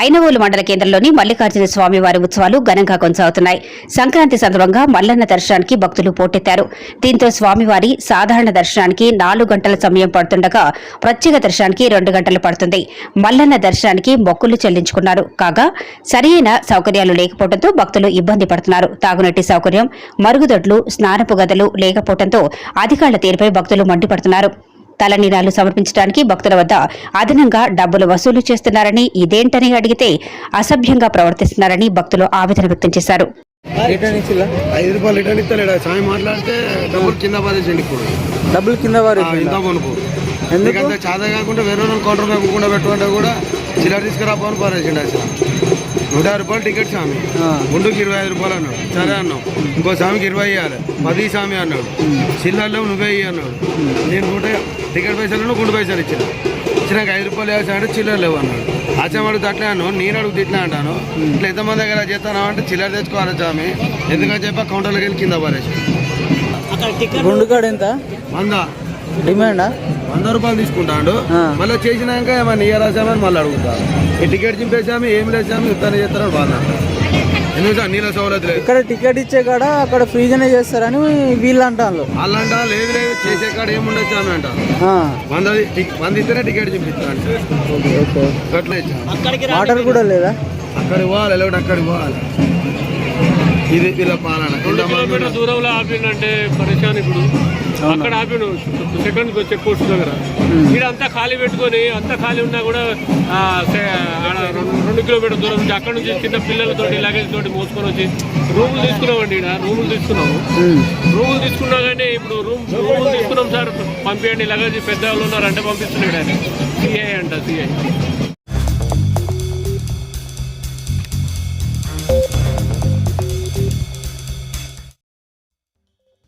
ఐనవోలు మండల కేంద్రంలోని మల్లికార్జున స్వామి వారి ఉత్సవాలు ఘనంగా కొనసాగుతున్నాయి. సంక్రాంతి సందర్భంగా మల్లన్న దర్శనానికి భక్తులు పోటెత్తారు. దీంతో స్వామివారి సాధారణ దర్శనానికి 4 గంటల సమయం పడుతుండగా ప్రత్యేక దర్శనానికి 2 గంటలు పడుతుంది. మల్లన్న దర్శనానికి మొక్కులు చెల్లించుకున్నారు. కాగా సరైన సౌకర్యాలు లేకపోవడంతో భక్తులు ఇబ్బంది పడుతున్నారు. తాగునీటి సౌకర్యం, మరుగుదొడ్లు, స్నానపు గదులు లేకపోవడంతో అధికారుల తీరుపై భక్తులు మండిపడుతున్నారు. తలనీలాలు సమర్పించడానికి భక్తుల వద్ద అదనంగా డబ్బులు వసూలు చేస్తున్నారని, ఇదేంటని అడిగితే అసభ్యంగా ప్రవర్తిస్తున్నారని భక్తులు ఆవేదన వ్యక్తం చేశారు. 5 రూపాయలు రిటర్న్ ఇస్తలేడు. సాయం మాట్లాడితే డబ్బులు కింద పారేసండి. డబ్బులు కింద ఎందుకంటే చాదా కాకుండా వేరే కౌంటర్ కాకుండా పెట్టుకుంటే కూడా చిల్లర తీసుకురాపోని పారేసిండు. అసలు 150 రూపాయలు టికెట్ స్వామి, గుండుకి 25 రూపాయలు అన్నాడు. సరే అన్నాం. ఇంకో స్వామికి 20 ఇవ్వాలి, 10 స్వామి అన్నాడు. చిల్లర్లో నువ్వే ఇయ్యి అన్నాడు. నేను టికెట్ పైసలు గుండు పైసలు ఇచ్చినాక 5 రూపాయలు వేసాడు, చిల్లర లేవు అన్నాడు. ఆచమడుగుతా అట్లే అన్నాను. నేను అడుగు తిట్టినా అంటాను. ఇట్లా ఎంతమంది దగ్గర చేస్తాను అంటే చిల్లర తెచ్చుకోవాలి స్వామి ఎందుకని చెప్పి కౌంటర్లోకి వెళ్ళి కింద పారేసి. గుండుగాడు ఎంత 100 డిమాండా? 100 రూపాయలు తీసుకుంటాడు. మళ్ళీ చేసినాక ఏమన్నా ఇయ్యరాసామని మళ్ళీ అడుగుతారు. ఈ టికెట్ చింపేసామి, ఏమి లేసామి ఉత్తానే చేస్తారని వాళ్ళు అంటారు. ఎందుకంటే నీళ్ళ సౌలత్ లేదు. ఇక్కడ టికెట్ ఇచ్చే కాడ అక్కడ ఫ్రీగానే చేస్తారని వీళ్ళు అంటారు. వాళ్ళు అంటా లేదు లేదు చేసే కాడ ఏముండొచ్చు ఆమె అంటారు. 100 ఇస్తేనే టికెట్ చింపిస్తాను. అట్లా ఇచ్చాను. వాటర్ కూడా లేదా? అక్కడికి పోవాలి, లేకపోతే అక్కడికి పోవాలి. ఇది ఇలా పాలన దూరంలో ఆపిండంటే పరిశాన్. ఇప్పుడు అక్కడ ఆపిడు సెకండ్ చెక్ పోస్ట్ దగ్గర. ఇక్కడ అంతా ఖాళీ పెట్టుకొని అంతా ఖాళీ ఉన్నా కూడా 2 కిలోమీటర్ దూరం నుంచి అక్కడ నుంచి చిన్న పిల్లలతోటి లగేజ్ తోటి మోసుకొని వచ్చి రూములు తీసుకున్నామండి. ఇక్కడ రూములు తీసుకున్నా కానీ ఇప్పుడు రూములు తీసుకున్నాం సార్ పంపించండి లగేజ్ పెద్ద వాళ్ళు ఉన్నారంటే పంపిస్తున్నాడు ఆయన. సిఐ అంట సిఐ